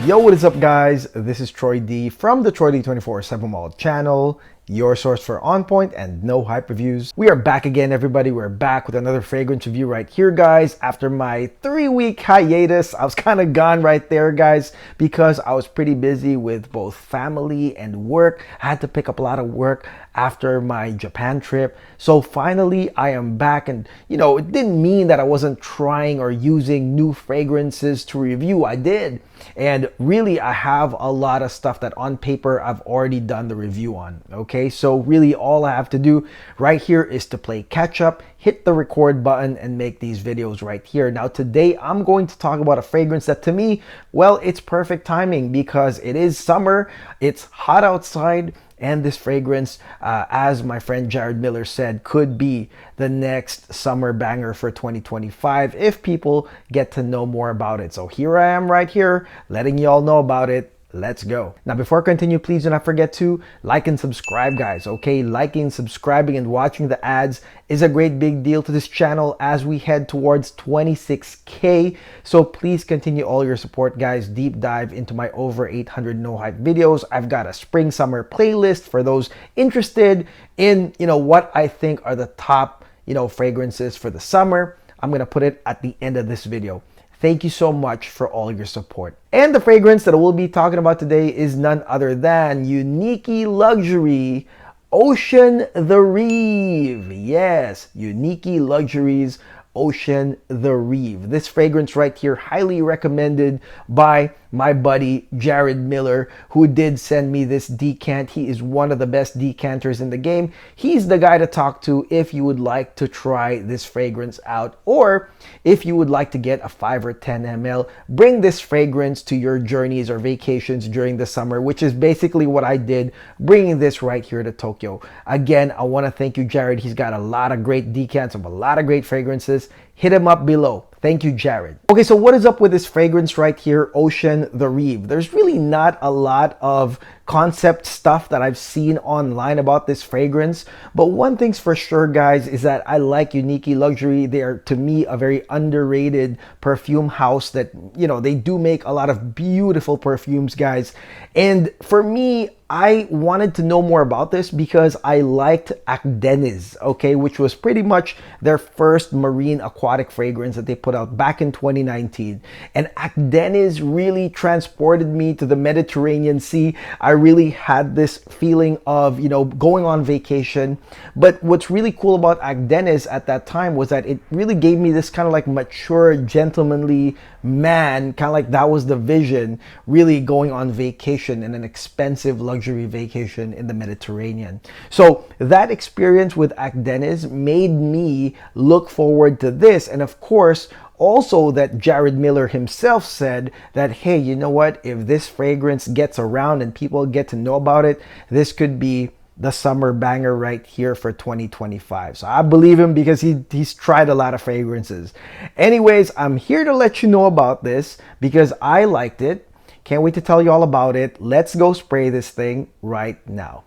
Yo, what is up guys? This is Troy D from the Troy D 24/7 Mall channel, your source for on point and no hype reviews. We are back again, everybody. We're back with another fragrance review right here, guys. After my 3-week hiatus, I was kind of gone right there, guys, because I was pretty busy with both family and work. I had to pick up a lot of work after my Japan trip. So finally I am back, and it didn't mean that I wasn't trying or using new fragrances to review. I did. And really, I have a lot of stuff that on paper I've already done the review on. Okay, so really all I have to do right here is to play catch up, hit the record button, and make these videos right here. Now today I'm going to talk about a fragrance that to me, well, it's perfect timing because it is summer, it's hot outside, and this fragrance, as my friend Jared Miller said, could be the next summer banger for 2025 if people get to know more about it. So here I am right here letting y'all know about it. Let's go. Now, before I continue, please do not forget to like and subscribe, guys. Okay, liking, subscribing, and watching the ads is a great big deal to this channel as we head towards 26K. So please continue all your support, guys. Deep dive into my over 800 no hype videos. I've got a spring summer playlist for those interested in what I think are the top fragrances for the summer. I'm gonna put it at the end of this video. Thank you so much for all your support. And the fragrance that we'll be talking about today is none other than Uniquee.Luxury Ocean The Rive. Yes, Uniquee.Luxury's Ocean The Rive. This fragrance right here, highly recommended by my buddy Jared Miller, who did send me this decant. He is one of the best decanters in the game. He's the guy to talk to if you would like to try this fragrance out, or if you would like to get a 5 or 10 ml, bring this fragrance to your journeys or vacations during the summer, which is basically what I did, bringing this right here to Tokyo. Again, I want to thank you, Jared. He's got a lot of great decants of a lot of great fragrances. Hit him up below. Thank you, Jared. Okay, so what is up with this fragrance right here, Ocean The Rive? There's really not a lot of concept stuff that I've seen online about this fragrance, but one thing's for sure, guys, is that I like Uniquee.Luxury. They are, to me, a very underrated perfume house that, they do make a lot of beautiful perfumes, guys. And for me, I wanted to know more about this because I liked Akdeniz, okay, which was pretty much their first marine aquatic fragrance that they put out back in 2019. And Akdeniz really transported me to the Mediterranean Sea. I really had this feeling of, going on vacation. But what's really cool about Akdeniz at that time was that it really gave me this kind of like mature, gentlemanly man, kind of like that was the vision, really going on vacation in an expensive luxury vacation in the Mediterranean. So that experience with Akdeniz made me look forward to this. And of course, also that Jared Miller himself said that, hey, you know what? If this fragrance gets around and people get to know about it, this could be the summer banger right here for 2025. So I believe him because he's tried a lot of fragrances. Anyways, I'm here to let you know about this because I liked it. Can't wait to tell you all about it. Let's go spray this thing right now.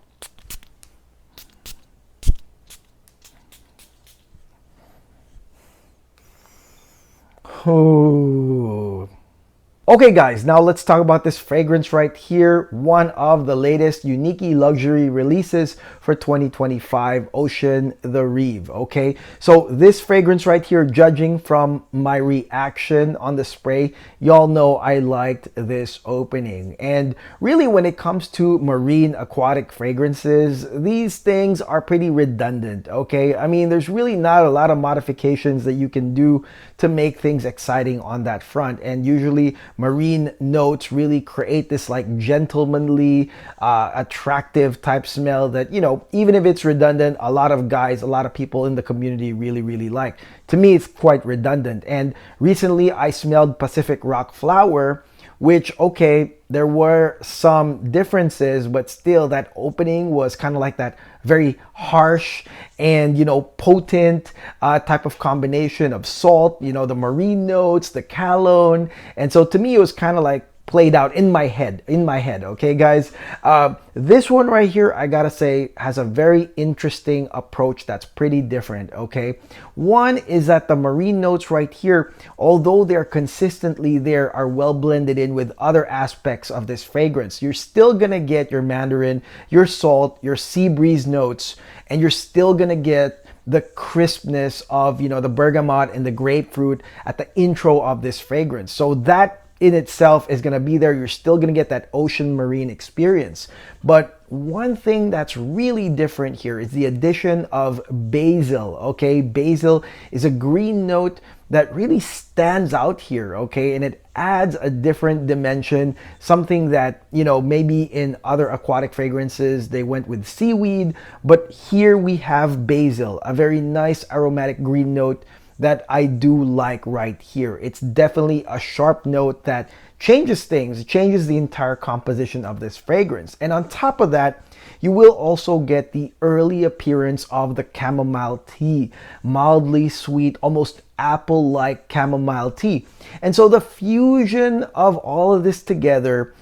Oh. Okay guys, now let's talk about this fragrance right here. One of the latest Uniquee.Luxury releases for 2025, Ocean The Rive. Okay, so this fragrance right here, judging from my reaction on the spray, y'all know I liked this opening. And really when it comes to marine aquatic fragrances, these things are pretty redundant, okay? I mean, there's really not a lot of modifications that you can do to make things exciting on that front. And usually marine notes really create this like gentlemanly, attractive type smell that, even if it's redundant, a lot of guys, a lot of people in the community really like. To me, it's quite redundant. And recently I smelled Pacific Rock Flower, which, okay, there were some differences, but still that opening was kind of like that very harsh and, potent type of combination of salt, the marine notes, the cologne. And so to me, it was kind of like played out in my head, okay guys. This one right here, I gotta say, has a very interesting approach that's pretty different, okay. One is that the marine notes right here, although they're consistently there, are well blended in with other aspects of this fragrance. You're still gonna get your mandarin, your salt, your sea breeze notes, and you're still gonna get the crispness of, you know, the bergamot and the grapefruit at the intro of this fragrance. So that in itself is going to be there. You're still going to get that ocean marine experience. But one thing that's really different here is the addition of basil, okay? Basil is a green note that really stands out here, okay? And it adds a different dimension, something that, you know, maybe in other aquatic fragrances, they went with seaweed, but here we have basil, a very nice aromatic green note that I do like right here. It's definitely a sharp note that changes things. It changes the entire composition of this fragrance. And on top of that, you will also get the early appearance of the chamomile tea, mildly sweet, almost apple-like chamomile tea. And so the fusion of all of this together,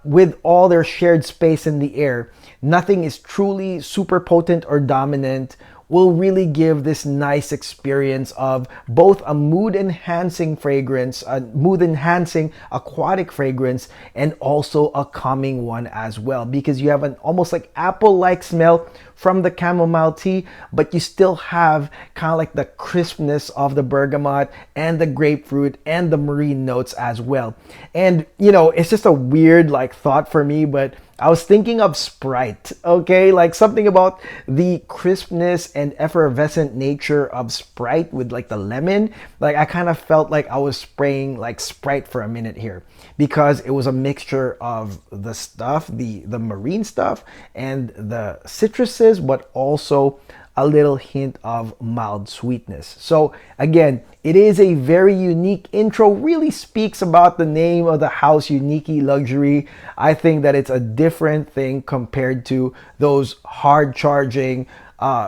with all their shared space in the air, nothing is truly super potent or dominant, will really give this nice experience of both a mood-enhancing fragrance, a mood-enhancing aquatic fragrance, and also a calming one as well, because you have an almost like apple-like smell from the chamomile tea, but you still have kind of like the crispness of the bergamot and the grapefruit and the marine notes as well. And, you know, it's just a weird like thought for me, but I was thinking of Sprite, okay? Like something about the crispness and effervescent nature of Sprite with like the lemon. Like I kind of felt like I was spraying like Sprite for a minute here, because it was a mixture of the stuff, the marine stuff and the citruses, but also a little hint of mild sweetness. So again, it is a very unique intro, really speaks about the name of the house, Uniquee.Luxury. I think that it's a different thing compared to those hard charging,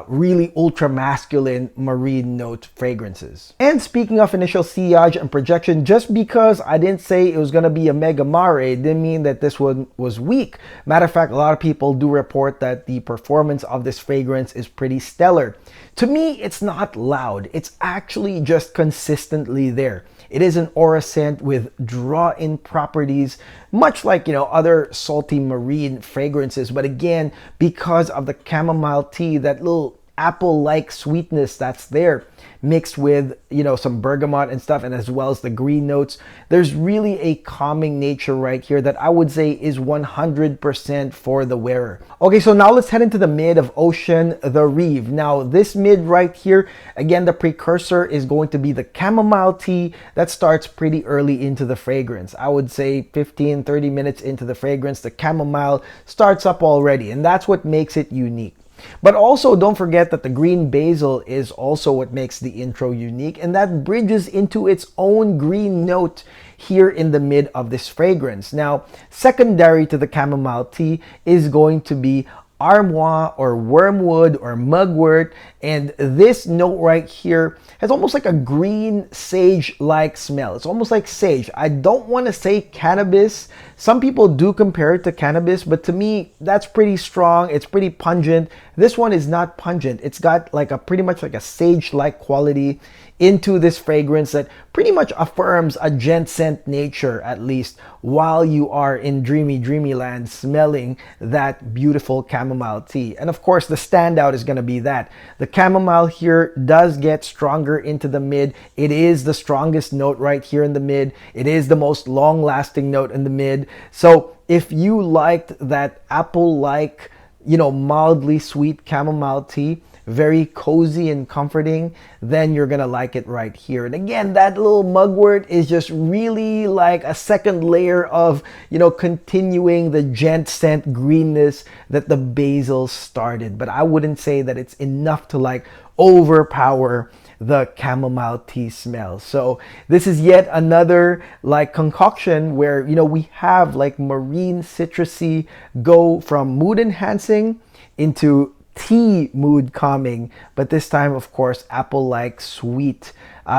really ultra masculine marine note fragrances. And speaking of initial sillage and projection, just because I didn't say it was going to be a mega mare didn't mean that this one was weak. Matter of fact, a lot of people do report that the performance of this fragrance is pretty stellar. To me, it's not loud. It's actually just consistently there. It is an aura scent with draw-in properties, much like, you know, other salty marine fragrances. But again, because of the chamomile tea, that little apple-like sweetness that's there, mixed with, you know, some bergamot and stuff, and as well as the green notes, there's really a calming nature right here that I would say is 100% for the wearer. Okay, so now let's head into the mid of Ocean The Rive. Now this mid right here, again, the precursor is going to be the chamomile tea that starts pretty early into the fragrance. I would say 15-30 minutes into the fragrance, the chamomile starts up already, and that's what makes it unique. But also don't forget that the green basil is also what makes the intro unique, and that bridges into its own green note here in the mid of this fragrance. Now, secondary to the chamomile tea is going to be armoire or wormwood or mugwort, and this note right here has almost like a green sage-like smell. It's almost like sage. I don't want to say cannabis. Some people do compare it to cannabis, but to me, that's pretty strong. It's pretty pungent. This one is not pungent. It's got like a pretty much like a sage-like quality into this fragrance that pretty much affirms a gent scent nature, at least while you are in dreamy land smelling that beautiful chamomile tea. And of course, the standout is going to be that the chamomile here does get stronger into the mid. It is the strongest note right here in the mid. It is the most long-lasting note in the mid. So if you liked that apple-like, you know, mildly sweet chamomile tea, very cozy and comforting, then you're gonna like it right here. And again, that little mugwort is just really like a second layer of, you know, continuing the gent scent greenness that the basil started. But I wouldn't say that it's enough to like overpower the chamomile tea smell. So this is yet another like concoction where, you know, we have like marine citrusy go from mood enhancing into tea mood calming, but this time, of course, apple-like sweet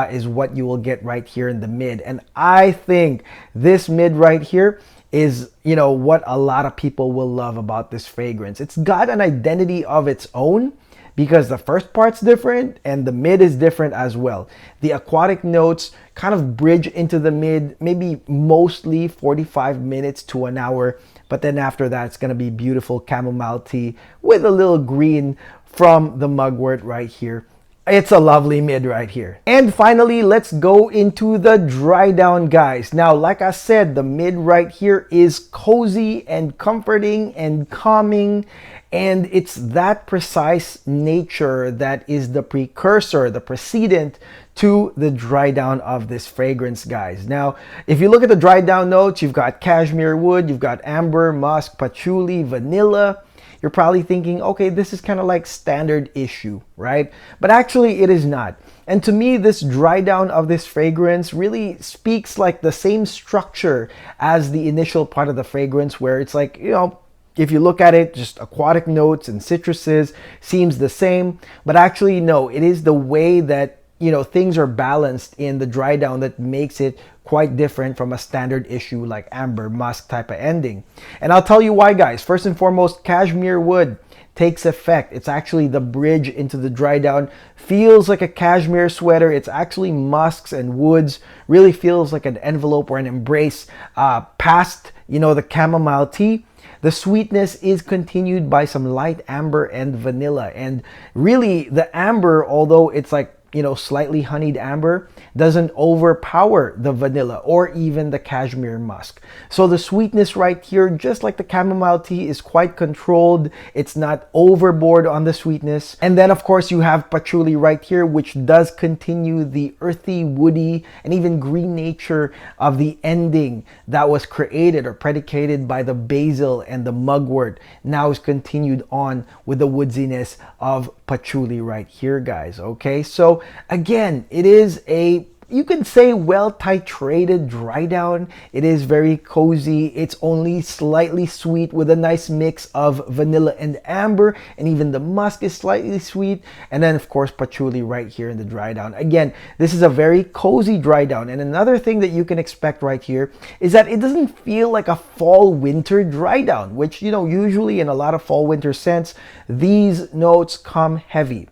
is what you will get right here in the mid. And I think this mid right here is, you know, what a lot of people will love about this fragrance. It's got an identity of its own because the first part's different and the mid is different as well. The aquatic notes kind of bridge into the mid, maybe mostly 45 minutes to an hour. But then after that, it's going to be beautiful chamomile tea with a little green from the mugwort right here. It's a lovely mid right here. And finally, let's go into the dry down, guys. Now, like I said, the mid right here is cozy and comforting and calming. And it's that precise nature that is the precursor, the precedent to the dry down of this fragrance, guys. Now, if you look at the dry down notes, you've got cashmere wood, you've got amber, musk, patchouli, vanilla. You're probably thinking, okay, this is kind of like standard issue, right? But actually it is not. And to me, this dry down of this fragrance really speaks like the same structure as the initial part of the fragrance, where it's like, you know, if you look at it, just aquatic notes and citruses seems the same, but actually no, it is the way that, you know, things are balanced in the dry down that makes it quite different from a standard issue like amber, musk type of ending. And I'll tell you why, guys. First and foremost, cashmere wood takes effect. It's actually the bridge into the dry down. Feels like a cashmere sweater. It's actually musks and woods. Really feels like an envelope or an embrace past, you know, the chamomile tea. The sweetness is continued by some light amber and vanilla. And really the amber, although it's like, you know, slightly honeyed amber, doesn't overpower the vanilla or even the cashmere musk. So the sweetness right here, just like the chamomile tea, is quite controlled. It's not overboard on the sweetness. And then of course you have patchouli right here, which does continue the earthy, woody, and even green nature of the ending that was created or predicated by the basil and the mugwort. Now is continued on with the woodsiness of patchouli right here, guys. Okay, so again, it is a, you can say, well titrated dry down. It is very cozy. It's only slightly sweet with a nice mix of vanilla and amber, and even the musk is slightly sweet. And then of course patchouli right here in the dry down. Again, this is a very cozy dry down. And another thing that you can expect right here is that it doesn't feel like a fall winter dry down, which, you know, usually in a lot of fall winter scents, these notes come heavy.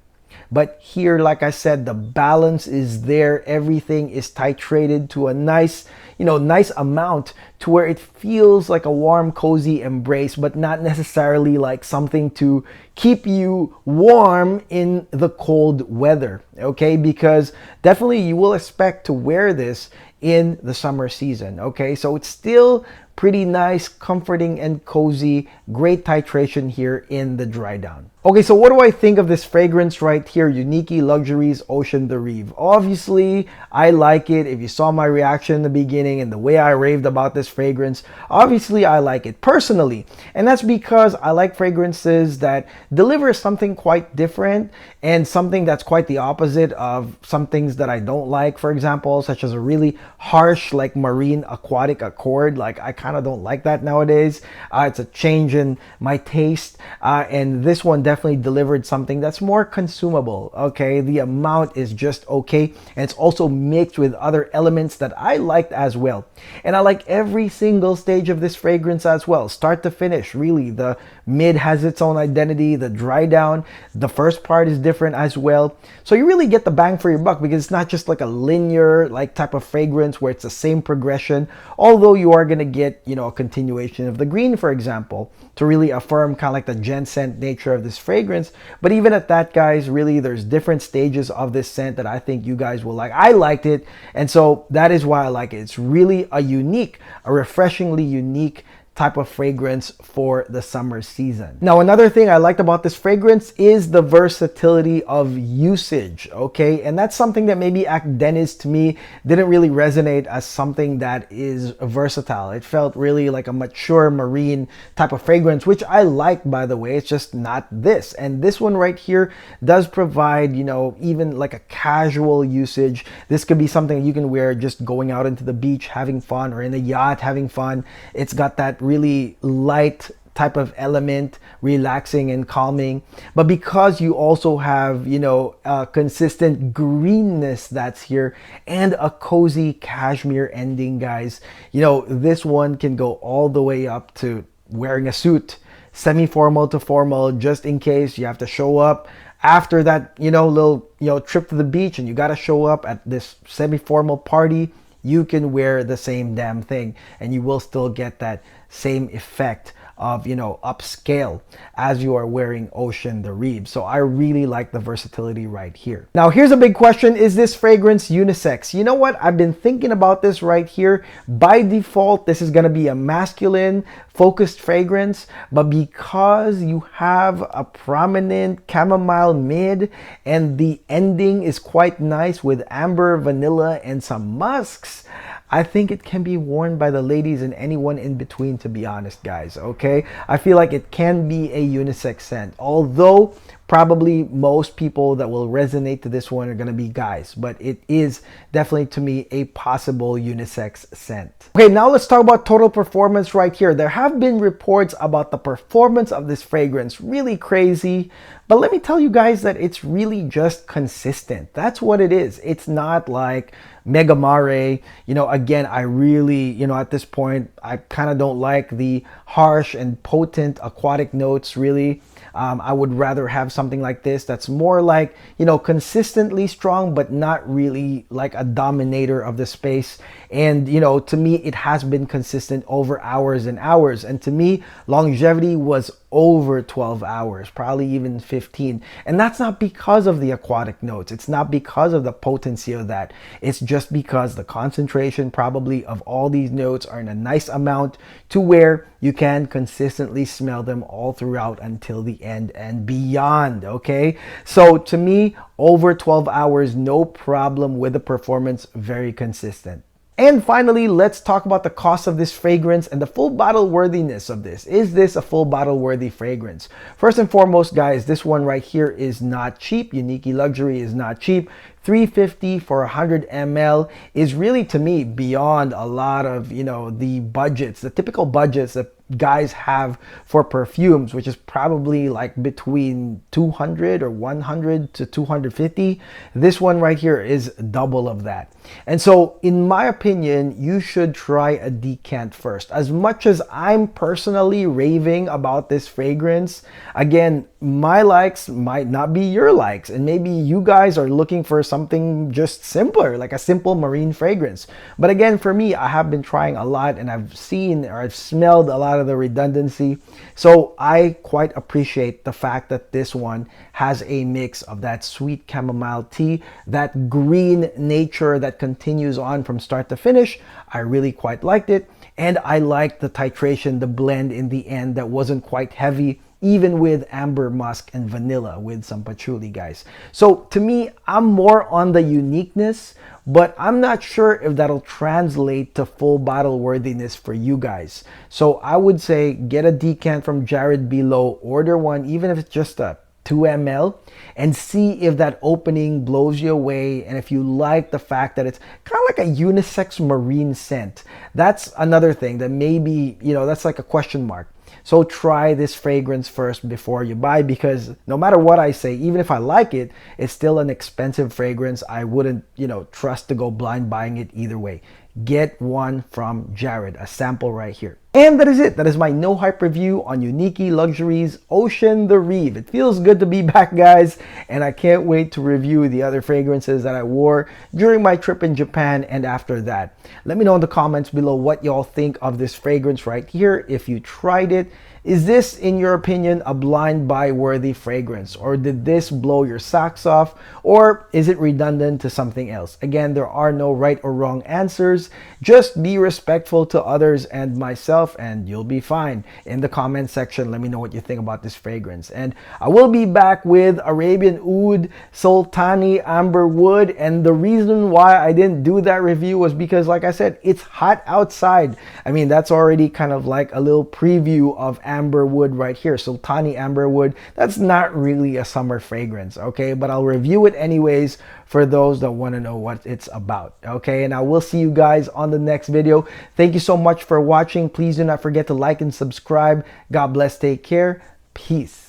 But here, like I said, the balance is there. Everything is titrated to a nice, you know, nice amount to where it feels like a warm, cozy embrace, but not necessarily like something to keep you warm in the cold weather, okay? Because definitely you will expect to wear this in the summer season, okay? So it's still pretty nice, comforting, and cozy. Great titration here in the dry down. Okay, so what do I think of this fragrance right here? Uniquee.Luxury's Ocean The Rive. Obviously, I like it. If you saw my reaction in the beginning and the way I raved about this fragrance, obviously I like it personally. And that's because I like fragrances that deliver something quite different and something that's quite the opposite of some things that I don't like, for example, such as a really harsh, like marine aquatic accord. Like, I kind of don't like that nowadays. It's a change in my taste. And this one definitely delivered something that's more consumable, okay? The amount is just okay, and it's also mixed with other elements that I liked as well. And I like every single stage of this fragrance as well, start to finish. Really, the mid has its own identity, the dry down, the first part is different as well. So you really get the bang for your buck, because it's not just like a linear like type of fragrance where it's the same progression, although you are going to get, you know, a continuation of the green, for example, to really affirm kind of like the gen scent nature of this fragrance. But even at that, guys, really there's different stages of this scent that I think you guys will like. I liked it, and so that is why I like it. It's really a refreshingly unique type of fragrance for the summer season. Now, another thing I liked about this fragrance is the versatility of usage, okay? And that's something that maybe Act Dennis to me didn't really resonate as something that is versatile. It felt really like a mature marine type of fragrance, which I like, by the way. It's just not this. And this one right here does provide, you know, even like a casual usage. This could be something you can wear just going out into the beach having fun, or in a yacht having fun. It's got that really light type of element, relaxing and calming. But because you also have, you know, a consistent greenness that's here and a cozy cashmere ending, guys, you know, this one can go all the way up to wearing a suit, semi-formal to formal, just in case you have to show up after that, you know, little, you know, trip to the beach and you got to show up at this semi-formal party. You can wear the same damn thing and you will still get that same effect of, you know, upscale as you are wearing Ocean The Rive. So I really like the versatility right here. Now here's a big question: is this fragrance unisex? You know what, I've been thinking about this right here. By default, this is going to be a masculine focused fragrance, but because you have a prominent chamomile mid and the ending is quite nice with amber, vanilla, and some musks, I think it can be worn by the ladies and anyone in between, to be honest, guys, okay? I feel like it can be a unisex scent, although probably most people that will resonate to this one are going to be guys, but it is definitely, to me, a possible unisex scent. Okay, now let's talk about total performance right here. There have been reports about the performance of this fragrance, really crazy, but let me tell you guys that it's really just consistent. That's what it is. It's not like Mega Mare. You know, again, I really, you know, at this point, I kind of don't like the harsh and potent aquatic notes, really. I would rather have something like this that's more like, you know, consistently strong, but not really like a dominator of the space. And, you know, to me, it has been consistent over hours and hours. And to me, longevity was over 12 hours, probably even 15. And that's not because of the aquatic notes. It's not because of the potency of that. It's just because the concentration probably of all these notes are in a nice amount to where you can consistently smell them all throughout until the end and beyond, okay? So to me, over 12 hours, no problem with the performance, very consistent. And finally, let's talk about the cost of this fragrance and the full bottle worthiness of this. Is this a full bottle worthy fragrance? First and foremost, guys, this one right here is not cheap. Uniquee.Luxury is not cheap. $350 for 100 ml is really, to me, beyond a lot of, you know, the budgets, the typical budgets that guys have for perfumes, which is probably like between 200 or 100 to 250. This one right here is double of that. And so in my opinion, you should try a decant first. As much as I'm personally raving about this fragrance, again, my likes might not be your likes, and maybe you guys are looking for something just simpler, like a simple marine fragrance. But again, for me, I have been trying a lot and I've seen or I've smelled a lot of the redundancy. So I quite appreciate the fact that this one has a mix of that sweet chamomile tea, that green nature that continues on from start to finish. I really quite liked it. And I liked the titration, the blend in the end that wasn't quite heavy, even with amber musk and vanilla with some patchouli, guys. So to me, I'm more on the uniqueness, but I'm not sure if that'll translate to full bottle worthiness for you guys. So I would say get a decant from Jared below, order one, even if it's just a 2 ml, and see if that opening blows you away. And if you like the fact that it's kind of like a unisex marine scent, that's another thing that maybe, you know, that's like a question mark. So try this fragrance first before you buy, because no matter what I say, even if I like it, it's still an expensive fragrance. I wouldn't, you know, trust to go blind buying it either way. Get one from Jared, a sample right here. And that is it. That is my no hype review on Uniquee.Luxury's Ocean The Rive. It feels good to be back, guys, and I can't wait to review the other fragrances that I wore during my trip in Japan and after that. Let me know in the comments below what y'all think of this fragrance right here. If you tried it, is this, in your opinion, a blind buy worthy fragrance? Or did this blow your socks off? Or is it redundant to something else? Again, there are no right or wrong answers. Just be respectful to others and myself, and you'll be fine. In the comment section, let me know what you think about this fragrance. And I will be back with Arabian Oud, Sultani, Amber Wood. And the reason why I didn't do that review was because, like I said, it's hot outside. I mean, that's already kind of like a little preview of amber wood right here, sultani amber wood. That's not really a summer fragrance, okay? But I'll review it anyways for those that want to know what it's about, okay? And I will see you guys on the next video. Thank you so much for watching. Please do not forget to like and subscribe. God bless. Take care. Peace.